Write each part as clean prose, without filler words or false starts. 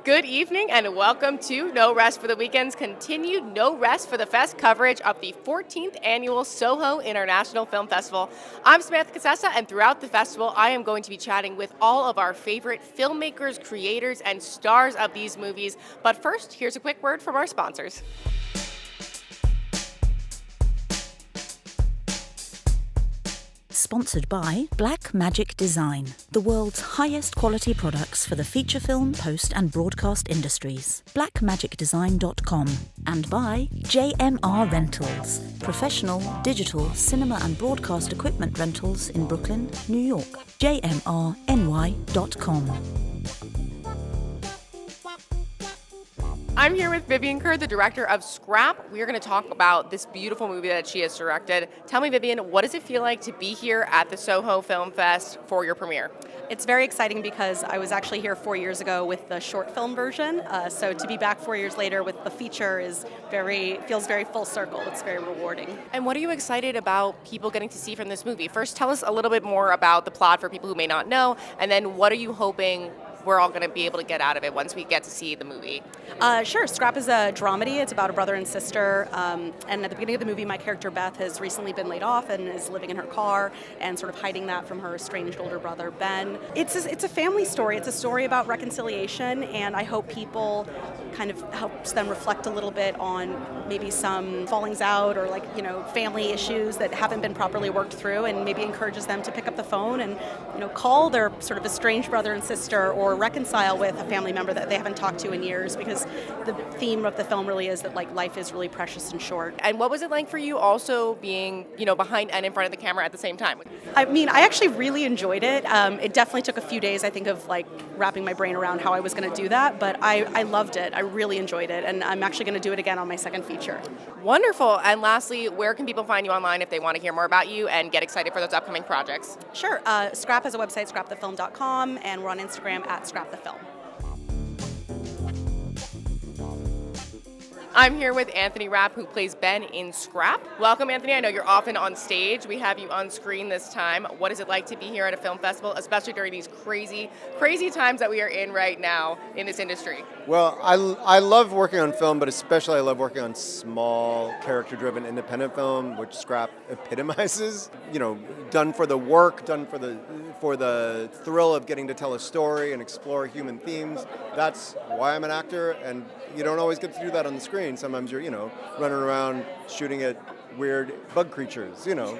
Good evening and welcome to No Rest for the Weekend's continued No Rest for the Fest coverage of the 14th annual Soho International Film Festival. I'm Samantha Casesa, and throughout the festival I am going to be chatting with all of our favorite filmmakers, creators, and stars of these movies. But first, here's a quick word from our sponsors. Sponsored by Black Magic Design, the world's highest quality products for the feature film, post and broadcast industries. blackmagicdesign.com. And by JMR Rentals, professional, digital, cinema and broadcast equipment rentals in Brooklyn, New York. jmrny.com. I'm here with Vivian Kerr, the director of Scrap. We are going to talk about this beautiful movie that she has directed. Tell me, Vivian, what does it feel like to be here at the Soho Film Fest for your premiere? It's very exciting because I was actually here 4 years ago with the short film version. So to be back 4 years later with the feature feels very full circle. It's very rewarding. And what are you excited about people getting to see from this movie? First, tell us a little bit more about the plot for people who may not know, and then what are you hoping we're all going to be able to get out of it once we get to see the movie? Sure. Scrap is a dramedy. It's about a brother and sister. And at the beginning of the movie, my character Beth has recently been laid off and is living in her car and sort of hiding that from her estranged older brother, Ben. It's a family story. It's a story about reconciliation, and I hope people kind of helps them reflect a little bit on maybe some fallings out or family issues that haven't been properly worked through, and maybe encourages them to pick up the phone and call their sort of estranged brother and sister or reconcile with a family member that they haven't talked to in years, because the theme of the film really is that life is really precious and short. And what was it like for you also being behind and in front of the camera at the same time? I mean, I actually really enjoyed it. It definitely took a few days, I think, of wrapping my brain around how I was going to do that, but I loved it. I really enjoyed it, and I'm actually going to do it again on my second feature. Wonderful. And lastly, where can people find you online if they want to hear more about you and get excited for those upcoming projects? Sure. Scrap has a website, scrapthefilm.com, and we're on Instagram at scrapthefilm. I'm here with Anthony Rapp, who plays Ben in Scrap. Welcome, Anthony. I know you're often on stage. We have you on screen this time. What is it like to be here at a film festival, especially during these crazy, crazy times that we are in right now in this industry? Well, I love working on film, but especially I love working on small, character-driven, independent film, which Scrap epitomizes. Done for the work, done for the thrill of getting to tell a story and explore human themes. That's why I'm an actor, and you don't always get to do that on the screen. Sometimes you're, running around shooting at weird bug creatures, In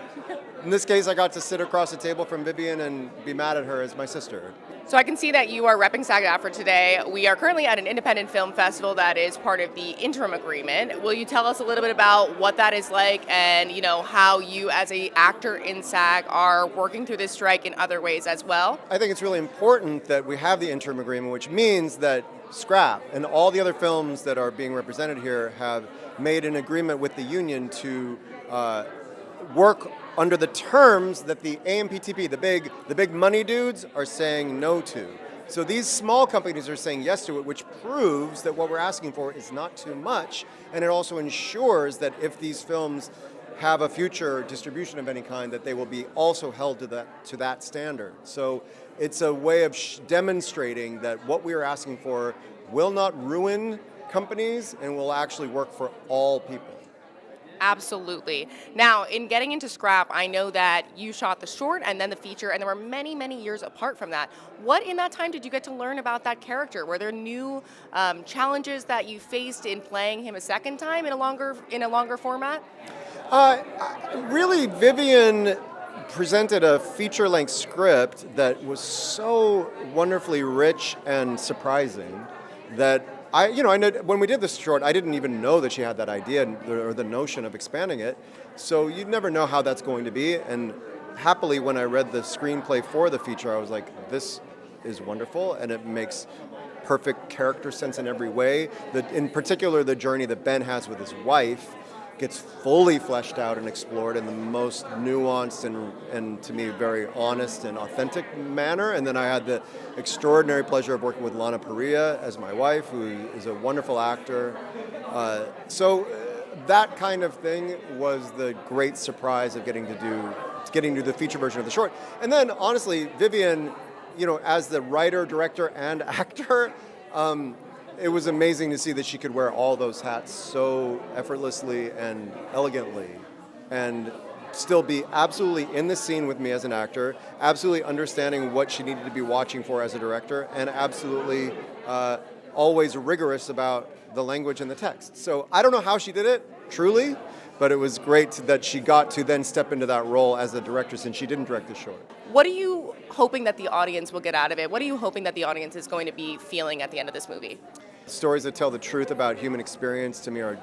this case, I got to sit across the table from Vivian and be mad at her as my sister. So I can see that you are repping SAG-AFTRA today. We are currently at an independent film festival that is part of the interim agreement. Will you tell us a little bit about what that is like and, how you as an actor in SAG are working through this strike in other ways as well? I think it's really important that we have the interim agreement, which means that Scrap and all the other films that are being represented here have made an agreement with the union to work under the terms that the AMPTP, the big money dudes, are saying no to. So these small companies are saying yes to it, which proves that what we're asking for is not too much, and it also ensures that if these films have a future distribution of any kind, that they will be also held to that standard. So it's a way of demonstrating that what we are asking for will not ruin companies and will actually work for all people. Absolutely. Now, in getting into Scrap, I know that you shot the short and then the feature, and there were many, many years apart from that. What in that time did you get to learn about that character? Were there new challenges that you faced in playing him a second time in a longer format? Really, Vivian presented a feature-length script that was so wonderfully rich and surprising that I know when we did this short, I didn't even know that she had that idea or the notion of expanding it. So you'd never know how that's going to be. And happily, when I read the screenplay for the feature, I was like, this is wonderful, and it makes perfect character sense in every way. In particular, the journey that Ben has with his wife gets fully fleshed out and explored in the most nuanced and to me very honest and authentic manner. And then I had the extraordinary pleasure of working with Lana Parrilla as my wife, who is a wonderful actor. So that kind of thing was the great surprise of getting to do the feature version of the short. And then honestly, Vivian, as the writer, director, and actor, it was amazing to see that she could wear all those hats so effortlessly and elegantly and still be absolutely in the scene with me as an actor, absolutely understanding what she needed to be watching for as a director, and absolutely always rigorous about the language and the text. So I don't know how she did it, truly, but it was great that she got to then step into that role as a director since she didn't direct the short. What are you hoping that the audience will get out of it? What are you hoping that the audience is going to be feeling at the end of this movie? Stories that tell the truth about human experience to me are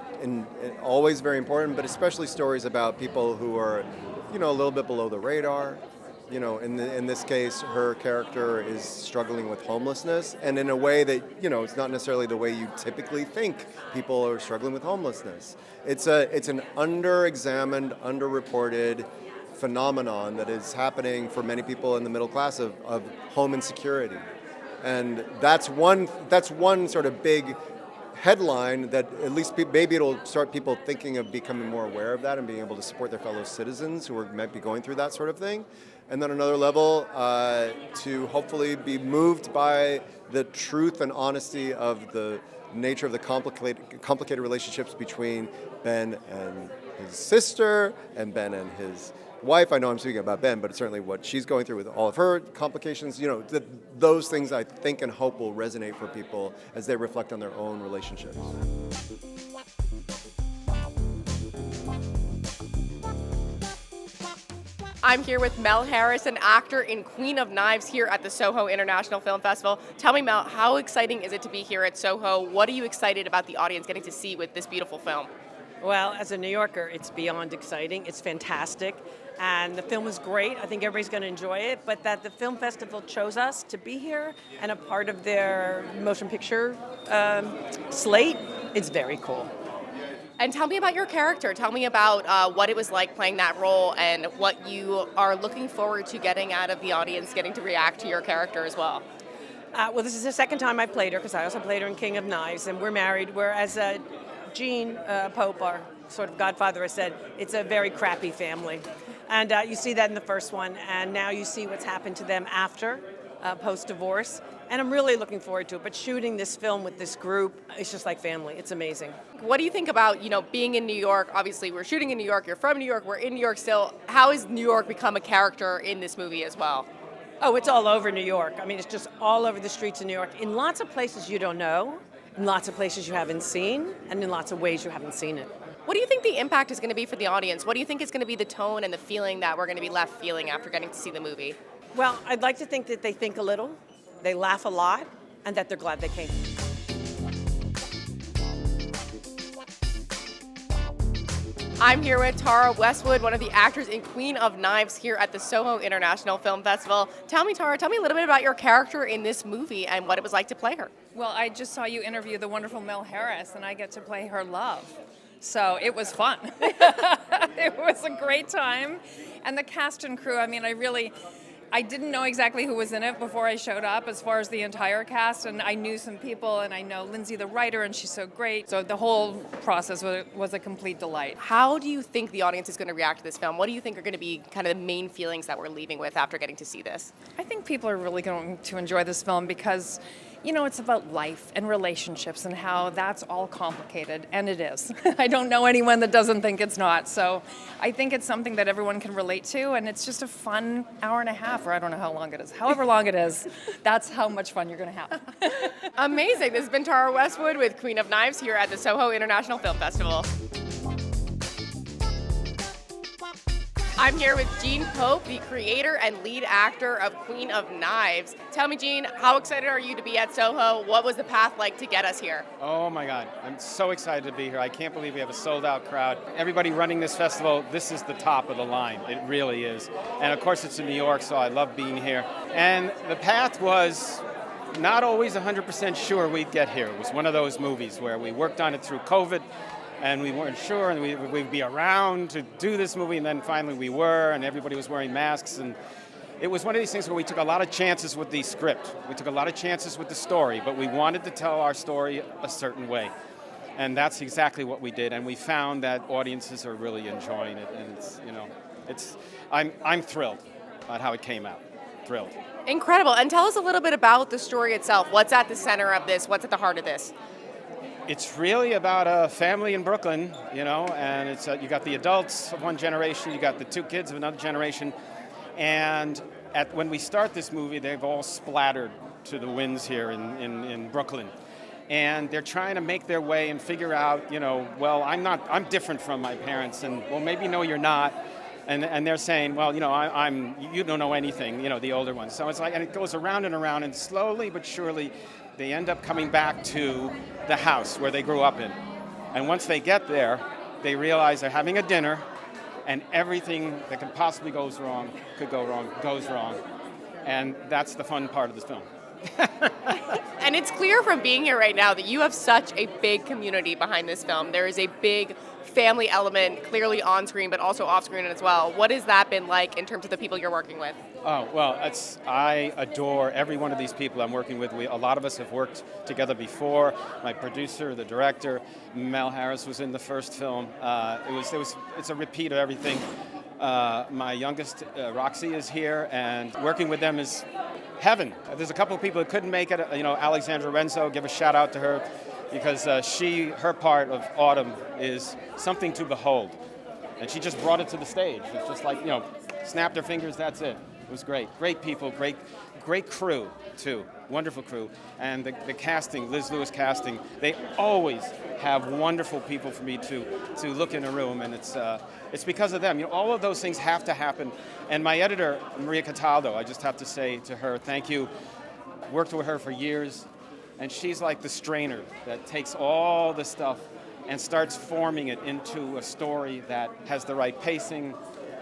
always very important, but especially stories about people who are, a little bit below the radar. In this case, her character is struggling with homelessness, and in a way that, it's not necessarily the way you typically think people are struggling with homelessness. It's an under-examined, under-reported phenomenon that is happening for many people in the middle class of home insecurity. And that's one sort of big headline that at least maybe it'll start people thinking of becoming more aware of that and being able to support their fellow citizens who might be going through that sort of thing. And then another level, to hopefully be moved by the truth and honesty of the nature of the complicated relationships between Ben and his sister and Ben and his wife. I know I'm speaking about Ben, but it's certainly what she's going through with all of her complications. Those things I think and hope will resonate for people as they reflect on their own relationships. I'm here with Mel Harris, an actor in Queen of Knives here at the Soho International Film Festival. Tell me, Mel, how exciting is it to be here at Soho? What are you excited about the audience getting to see with this beautiful film? Well, as a New Yorker, it's beyond exciting. It's fantastic. And the film is great. I think everybody's going to enjoy it. But that the film festival chose us to be here and a part of their motion picture slate, it's very cool. And tell me about your character. Tell me about what it was like playing that role and what you are looking forward to getting out of the audience, getting to react to your character as well. Well, this is the second time I played her because I also played her in King of Knives, and we're married. Whereas Gene Pope, our sort of godfather, has said, it's a very crappy family. And you see that in the first one, and now you see what's happened to them after, post-divorce. And I'm really looking forward to it. But shooting this film with this group, it's just like family. It's amazing. What do you think about, being in New York? Obviously, we're shooting in New York. You're from New York. We're in New York still. How has New York become a character in this movie as well? Oh, it's all over New York. I mean, it's just all over the streets of New York. In lots of places you don't know, in lots of places you haven't seen, and in lots of ways you haven't seen it. What do you think the impact is going to be for the audience? What do you think is going to be the tone and the feeling that we're going to be left feeling after getting to see the movie? Well, I'd like to think that they think a little, they laugh a lot, and that they're glad they came. I'm here with Tara Westwood, one of the actors in Queen of Knives here at the Soho International Film Festival. Tell me, Tara, a little bit about your character in this movie and what it was like to play her. Well, I just saw you interview the wonderful Mel Harris, and I get to play her love. So it was fun. It was a great time. And the cast and crew, I didn't know exactly who was in it before I showed up as far as the entire cast, and I knew some people, and I know Lindsay the writer, and she's so great. So the whole process was a complete delight. How do you think the audience is going to react to this film? What do you think are going to be kind of the main feelings that we're leaving with after getting to see this? I think people are really going to enjoy this film because, it's about life and relationships and how that's all complicated, and it is. I don't know anyone that doesn't think it's not. So I think it's something that everyone can relate to, and it's just a fun hour and a half, or I don't know how long it is. However long it is, that's how much fun you're going to have. Amazing. This has been Tara Westwood with Queen of Knives here at the Soho International Film Festival. I'm here with Gene Pope, the creator and lead actor of Queen of Knives. Tell me, Gene, how excited are you to be at Soho? What was the path like to get us here? Oh my God, I'm so excited to be here. I can't believe we have a sold out crowd. Everybody running this festival, this is the top of the line. It really is. And of course it's in New York, so I love being here. And the path was not always 100% sure we'd get here. It was one of those movies where we worked on it through COVID, and we weren't sure, and we'd be around to do this movie, and then finally we were, and everybody was wearing masks, and it was one of these things where we took a lot of chances with the script. We took a lot of chances with the story, but we wanted to tell our story a certain way. And that's exactly what we did, and we found that audiences are really enjoying it, and I'm thrilled at how it came out. Thrilled. Incredible. And tell us a little bit about the story itself. What's at the center of this? What's at the heart of this? It's really about a family in Brooklyn, and it's you got the adults of one generation, you got the two kids of another generation, and when we start this movie, they've all splattered to the winds here in Brooklyn. And they're trying to make their way and figure out, well, I'm different from my parents, and well, maybe no, you're not. And they're saying, well, you don't know anything, the older ones. So it's like, and it goes around, and slowly but surely, they end up coming back to the house where they grew up in. And once they get there, they realize they're having a dinner, and everything that could possibly goes wrong, goes wrong. And that's the fun part of this film. And it's clear from being here right now that you have such a big community behind this film. There is a big family element, clearly on screen, but also off screen as well. What has that been like in terms of the people you're working with? Oh, well, I adore every one of these people I'm working with. A lot of us have worked together before. My producer, the director, Mel Harris was in the first film. It's a repeat of everything. My youngest, Roxy, is here, and working with them is heaven. There's a couple of people that couldn't make it. Alexandra Renzo, give a shout out to her, because her part of Autumn is something to behold. And she just brought it to the stage. It's just like, snapped her fingers, that's it. It was great. Great people, great crew, too. Wonderful crew. And the casting, Liz Lewis casting, they always have wonderful people for me to look in a room, and it's because of them. All of those things have to happen. And my editor, Maria Cataldo, I just have to say to her, thank you. Worked with her for years, and she's like the strainer that takes all the stuff and starts forming it into a story that has the right pacing,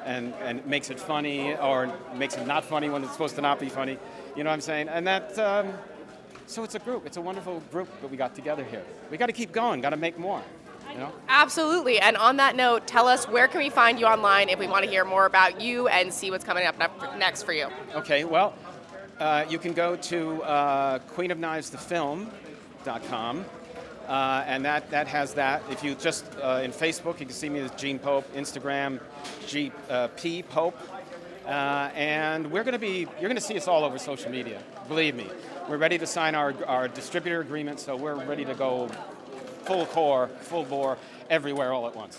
and makes it funny, or makes it not funny when it's supposed to not be funny. You know what I'm saying? And that, so it's a group. It's a wonderful group that we got together here. We got to keep going. Got to make more. Absolutely. And on that note, tell us, where can we find you online if we want to hear more about you and see what's coming up next for you? Okay. Well, you can go to queenofknivesthefilm.com. And that has that. If you just in Facebook, you can see me as Gene Pope. Instagram, P Pope. And you're going to see us all over social media. Believe me, we're ready to sign our distributor agreement, so we're ready to go full bore, everywhere all at once.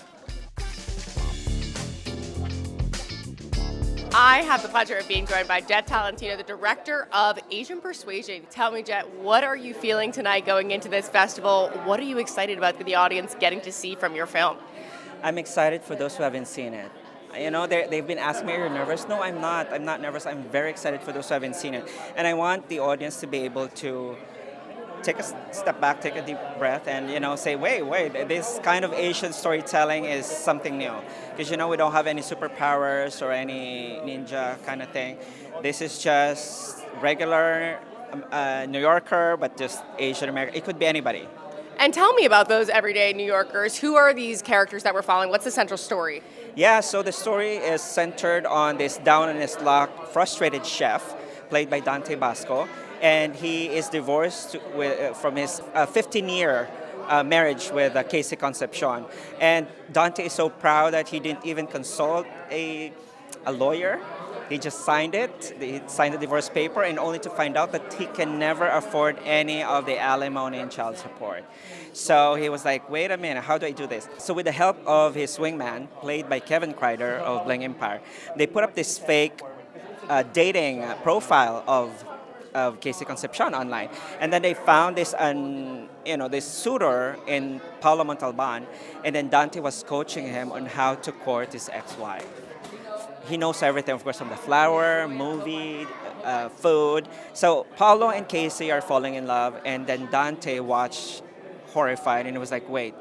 I have the pleasure of being joined by Jet Tolentino, the director of Asian Persuasion. Tell me, Jet, what are you feeling tonight going into this festival? What are you excited about the audience getting to see from your film? I'm excited for those who haven't seen it. They've been asking me, are you nervous? No, I'm not. I'm not nervous. I'm very excited for those who haven't seen it. And I want the audience to be able to take a step back, take a deep breath, and say, wait, this kind of Asian storytelling is something new. Because we don't have any superpowers or any ninja kind of thing. This is just regular New Yorker, but just Asian American. It could be anybody. And tell me about those everyday New Yorkers. Who are these characters that we're following? What's the central story? Yeah, so the story is centered on this down on his luck, frustrated chef, played by Dante Basco. And he is divorced from his 15-year marriage with Casesa Concepcion. And Dante is so proud that he didn't even consult a lawyer. He just signed it. He signed the divorce paper, and only to find out that he can never afford any of the alimony and child support. So he was like, wait a minute, how do I do this? So with the help of his wingman, played by Kevin Kreider of Bling Empire, they put up this fake dating profile of Casey Concepcion online, and then they found this this suitor in Paolo Montalban, and then Dante was coaching him on how to court his ex-wife. He knows everything, of course, from the flower, movie, food. So Paolo and Casey are falling in love, and then Dante watched horrified, and he was like, wait,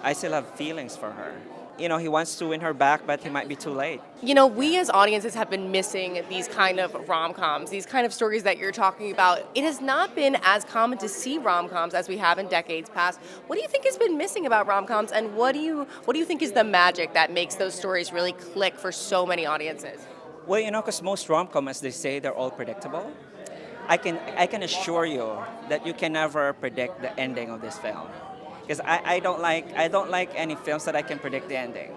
I still have feelings for her. he wants to win her back, but he might be too late. We as audiences have been missing these kind of rom-coms, these kind of stories that you're talking about. It has not been as common to see rom-coms as we have in decades past. What do you think has been missing about rom-coms, and what do you think is the magic that makes those stories really click for so many audiences? Well, because most rom-coms, as they say, they're all predictable. I can assure you that you can never predict the ending of this film, because I don't like any films that I can predict the ending.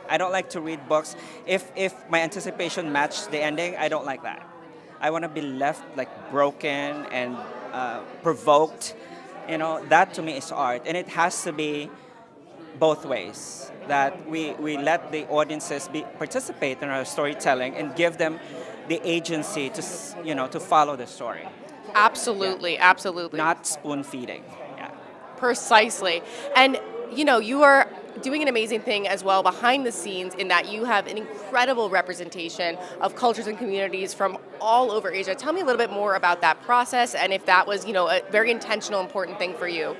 I don't like to read books. If my anticipation matched the ending, I don't like that. I want to be left like broken and provoked. That to me is art, and it has to be both ways. That we let the audiences participate in our storytelling and give them the agency to follow the story. Absolutely, Yeah. absolutely. Not spoon feeding. Yeah. Precisely. And you are doing an amazing thing as well behind the scenes in that you have an incredible representation of cultures and communities from all over Asia. Tell me a little bit more about that process and if that was, a very intentional, important thing for you.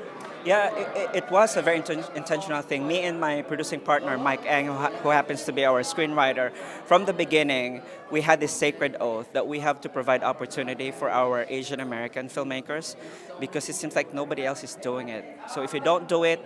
Yeah, it was a very intentional thing. Me and my producing partner, Mike Ang, who happens to be our screenwriter, from the beginning, we had this sacred oath that we have to provide opportunity for our Asian American filmmakers because it seems like nobody else is doing it. So if you don't do it,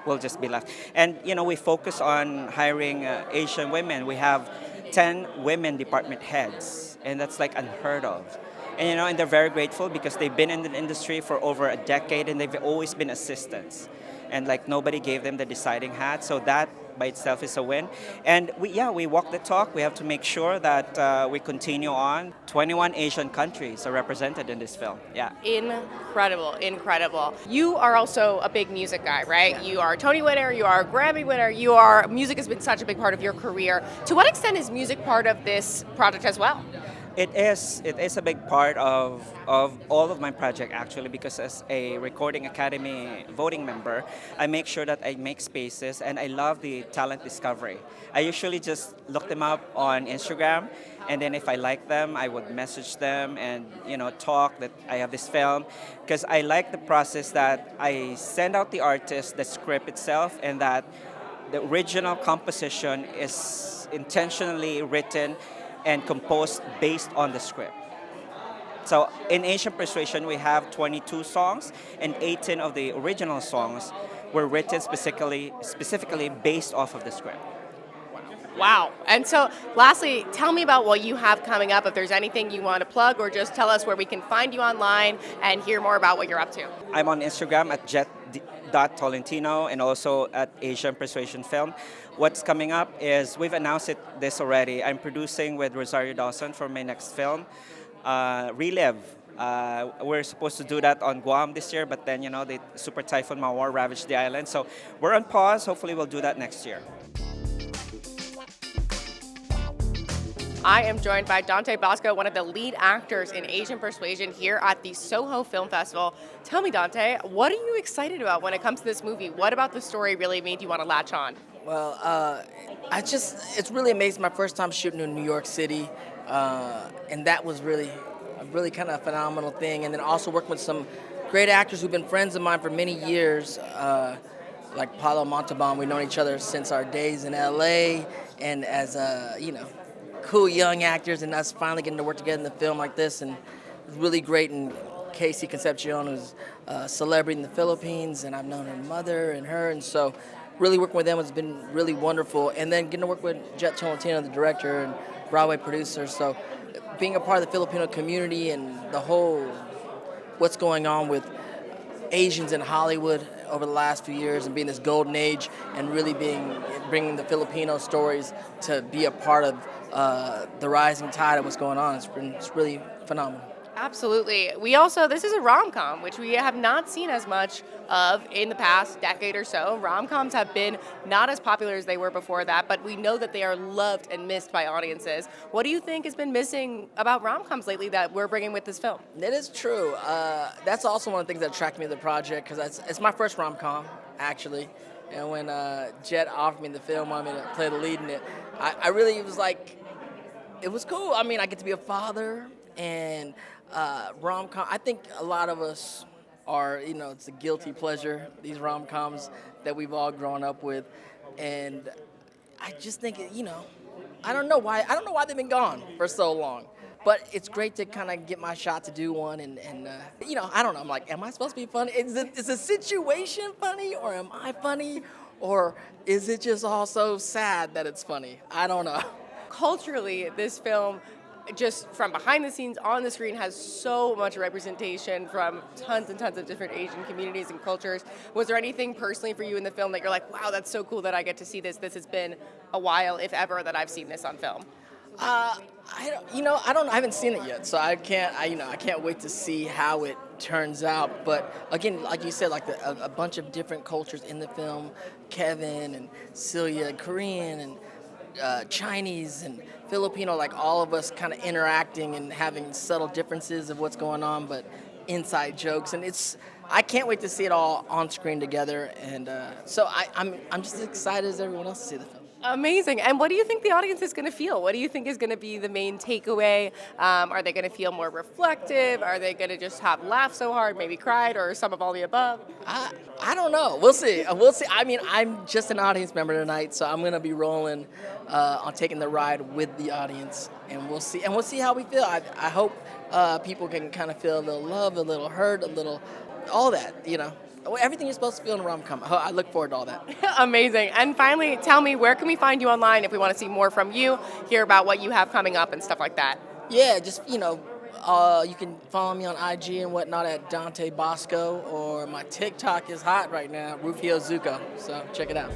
we'll just be left. And, we focus on hiring Asian women. We have 10 women department heads, and that's like unheard of. And they're very grateful because they've been in the industry for over a decade and they've always been assistants. And like nobody gave them the deciding hat, so that by itself is a win. And we walk the talk. We have to make sure that we continue on. 21 Asian countries are represented in this film. Yeah. Incredible, incredible. You are also a big music guy, right? You are a Tony winner, you are a Grammy winner, music has been such a big part of your career. To what extent is music part of this project as well? It is a big part of all of my project actually, because as a Recording Academy voting member, I make sure that I make spaces and I love the talent discovery. I usually just look them up on Instagram, and then if I like them, I would message them and talk that I have this film, because I like the process that I send out the artist the script itself, and that the original composition is intentionally written and composed based on the script. So in Asian Persuasion, we have 22 songs, and 18 of the original songs were written specifically based off of the script. Wow. And so lastly, tell me about what you have coming up, if there's anything you want to plug, or just tell us where we can find you online and hear more about what you're up to. I'm on Instagram at jet.tolentino and also at Asian Persuasion Film. What's coming up is, we've announced this already. I'm producing with Rosario Dawson for my next film, Relive. We're supposed to do that on Guam this year, but then, the Super Typhoon Mawar ravaged the island. So we're on pause. Hopefully we'll do that next year. I am joined by Dante Basco, one of the lead actors in Asian Persuasion here at the Soho Film Festival. Tell me, Dante, what are you excited about when it comes to this movie? What about the story really made you want to latch on? Well, it's really amazing. My first time shooting in New York City, and that was really kind of a phenomenal thing. And then also working with some great actors who've been friends of mine for many years, like Paulo Montalban. We've known each other since our days in LA, and as cool young actors, and us finally getting to work together in the film like this, and it was really great. And Casey Concepcion was a celebrity in the Philippines, and I've known her mother and her, and so really working with them has been really wonderful. And then getting to work with Jet Tolentino, the director and Broadway producer, so being a part of the Filipino community and the whole what's going on with Asians in Hollywood over the last few years, and being this golden age, and really bringing the Filipino stories to be a part of the rising tide of what's going on. It's really phenomenal. Absolutely. This is a rom-com, which we have not seen as much of in the past decade or so. Rom-coms have been not as popular as they were before that, but we know that they are loved and missed by audiences. What do you think has been missing about rom-coms lately that we're bringing with this film? That is true. That's also one of the things that attracted me to the project, because it's my first rom-com, actually. And when Jet offered me the film, wanted me to play the lead in it, I really was like, it was cool. I mean, I get to be a father, and rom-com, I think a lot of us are, it's a guilty pleasure, these rom-coms that we've all grown up with. and I just think, I don't know why they've been gone for so long. But it's great to kind of get my shot to do one, and I don't know. I'm like, am I supposed to be funny? Is the situation funny, or am I funny, or is it just all so sad that it's funny? I don't know. Culturally, this film, just from behind the scenes on the screen, has so much representation from tons and tons of different Asian communities and cultures. Was there anything personally for you in the film that you're like, wow, that's so cool that I get to see this? This has been a while, if ever, that I've seen this on film. I haven't seen it yet, so I can't wait to see how it turns out. But again, like you said, like a bunch of different cultures in the film, Kevin and Celia, Korean and Chinese and Filipino, like all of us kind of interacting and having subtle differences of what's going on, but inside jokes. And I can't wait to see it all on screen together. And so I'm just as excited as everyone else to see the film. Amazing. And what do you think the audience is going to feel? What do you think is going to be the main takeaway? Are they going to feel more reflective? Are they going to just have laughed so hard, maybe cried, or some of all the above? I don't know. We'll see. We'll see. I mean, I'm just an audience member tonight, so I'm going to be rolling on taking the ride with the audience, and we'll see. And we'll see how we feel. I hope people can kind of feel a little love, a little hurt, a little, all that, Everything you're supposed to feel in a rom-com. I look forward to all that. Amazing. And finally, tell me, where can we find you online if we want to see more from you, hear about what you have coming up and stuff like that? Yeah, just, you can follow me on IG and whatnot at Dante Basco, or my TikTok is hot right now, Rufio Zuko. So check it out.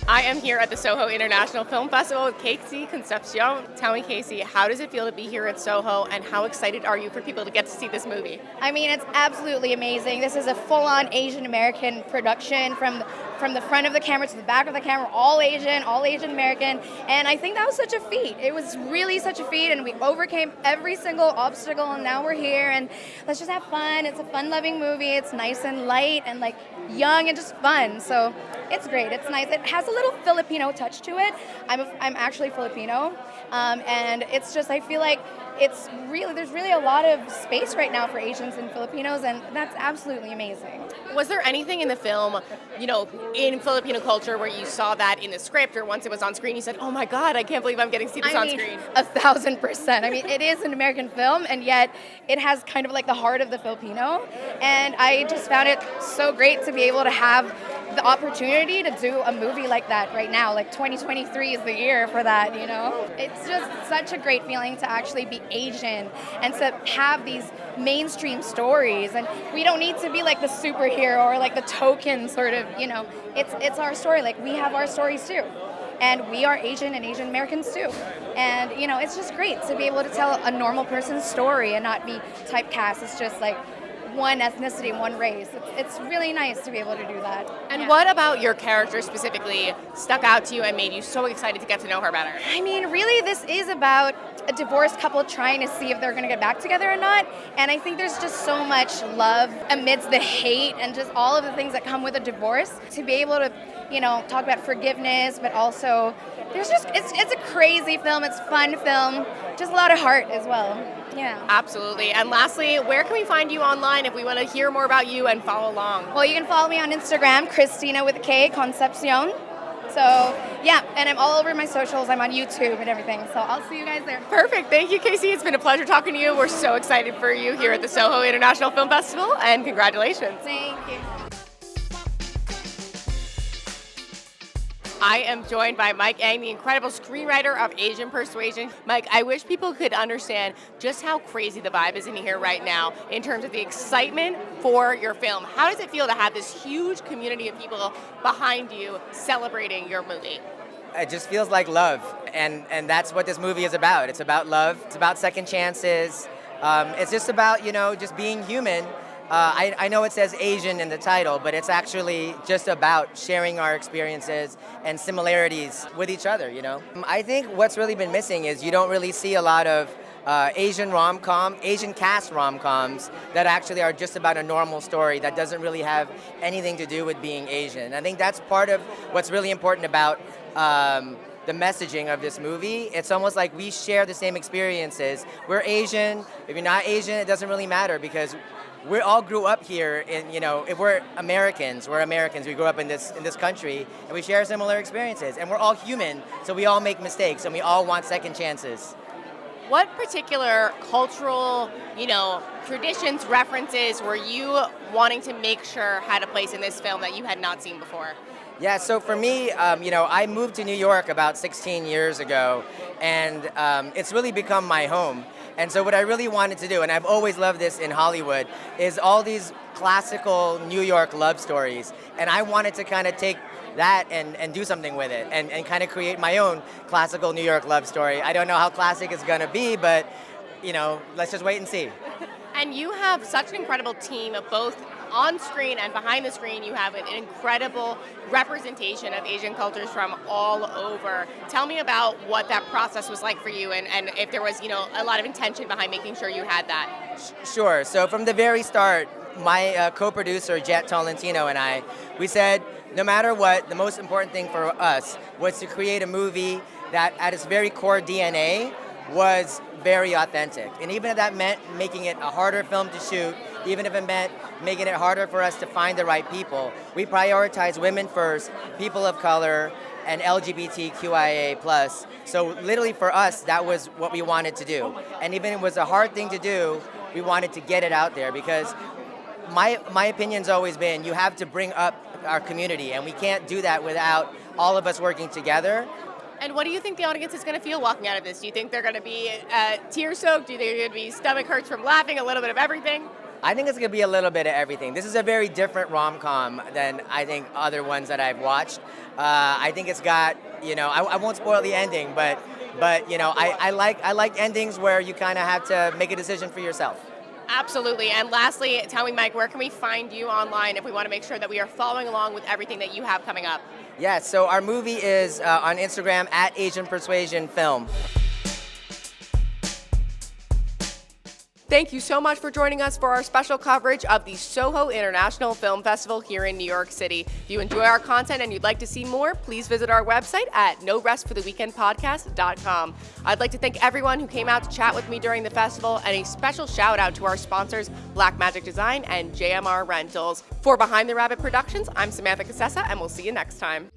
I am here at the Soho International Film Festival with Casey Concepcion. Tell me, Casey, how does it feel to be here at Soho, and how excited are you for people to get to see this movie? I mean, it's absolutely amazing. This is a full-on Asian American production from the front of the camera to the back of the camera, all Asian American, and I think that was such a feat. It was really such a feat, and we overcame every single obstacle, and now we're here, and let's just have fun. It's a fun-loving movie. It's nice and light and like young and just fun, so it's great. It's nice. It has a little Filipino touch to it. I'm actually Filipino, and it's just, I feel like there's really a lot of space right now for Asians and Filipinos, and that's absolutely amazing. Was there anything in the film, in Filipino culture where you saw that in the script, or once it was on screen, you said, oh my God, I can't believe I'm getting to see this on screen? 1,000%. I mean, it is an American film, and yet it has kind of like the heart of the Filipino, and I just found it so great to be able to have the opportunity to do a movie like that right now. Like 2023 is the year for that, It's just such a great feeling to actually be Asian and to have these mainstream stories. And we don't need to be like the superhero or like the token sort of, it's our story. Like, we have our stories too. And we are Asian and Asian Americans too. And, it's just great to be able to tell a normal person's story and not be typecast. It's just like one ethnicity, one race. It's really nice to be able to do that. And what about your character specifically stuck out to you and made you so excited to get to know her better? I mean, really, this is about a divorced couple trying to see if they're going to get back together or not. And I think there's just so much love amidst the hate and just all of the things that come with a divorce. To be able to, talk about forgiveness, but also it's a crazy film. It's a fun film. Just a lot of heart as well. Yeah. Absolutely. And lastly, where can we find you online if we want to hear more about you and follow along? Well, you can follow me on Instagram, Christina with a K, Concepcion. So, yeah, and I'm all over my socials. I'm on YouTube and everything. So I'll see you guys there. Perfect. Thank you, Casey. It's been a pleasure talking to you. We're so excited for you here at the Soho International Film Festival, and congratulations. Thank you. I am joined by Mike Ang, the incredible screenwriter of Asian Persuasion. Mike, I wish people could understand just how crazy the vibe is in here right now in terms of the excitement for your film. How does it feel to have this huge community of people behind you celebrating your movie? It just feels like love, and that's what this movie is about. It's about love. It's about second chances. It's just about, just being human. I know it says Asian in the title, but it's actually just about sharing our experiences and similarities with each other, I think what's really been missing is you don't really see a lot of Asian cast rom-coms that actually are just about a normal story that doesn't really have anything to do with being Asian. I think that's part of what's really important about the messaging of this movie. It's almost like we share the same experiences. We're Asian. If you're not Asian, it doesn't really matter because we all grew up here in, if we're Americans, we grew up in this country, and we share similar experiences, and we're all human, so we all make mistakes, and we all want second chances. What particular cultural, traditions, references were you wanting to make sure had a place in this film that you had not seen before? Yeah, so for me, I moved to New York about 16 years ago, and it's really become my home. And so what I really wanted to do, and I've always loved this in Hollywood, is all these classical New York love stories. And I wanted to kind of take that and do something with it and kind of create my own classical New York love story. I don't know how classic it's going to be, but, let's just wait and see. And you have such an incredible team of both on screen and behind the screen. You have an incredible representation of Asian cultures from all over. Tell me about what that process was like for you and if there was, a lot of intention behind making sure you had that. Sure. So from the very start, my co-producer, Jet Tolentino, and I, we said, no matter what, the most important thing for us was to create a movie that at its very core DNA was very authentic. And even if that meant making it a harder film to shoot, even if it meant making it harder for us to find the right people, we prioritize women first, people of color, and LGBTQIA+. So literally for us, that was what we wanted to do. And even if it was a hard thing to do, we wanted to get it out there because my opinion's always been you have to bring up our community, and we can't do that without all of us working together. And what do you think the audience is going to feel walking out of this? Do you think they're going to be tear-soaked? Do you think they're going to be stomach hurts from laughing, a little bit of everything? I think it's going to be a little bit of everything. This is a very different rom-com than I think other ones that I've watched. I think it's got, I won't spoil the ending, but I like endings where you kind of have to make a decision for yourself. Absolutely. And lastly, tell me, Mike, where can we find you online if we want to make sure that we are following along with everything that you have coming up? Yeah, so our movie is on Instagram at Asian Persuasion Film. Thank you so much for joining us for our special coverage of the Soho International Film Festival here in New York City. If you enjoy our content and you'd like to see more, please visit our website at norestfortheweekendpodcast.com. I'd like to thank everyone who came out to chat with me during the festival, and a special shout out to our sponsors, Black Magic Design and JMR Rentals. For Behind the Rabbit Productions, I'm Samantha Casesa, and we'll see you next time.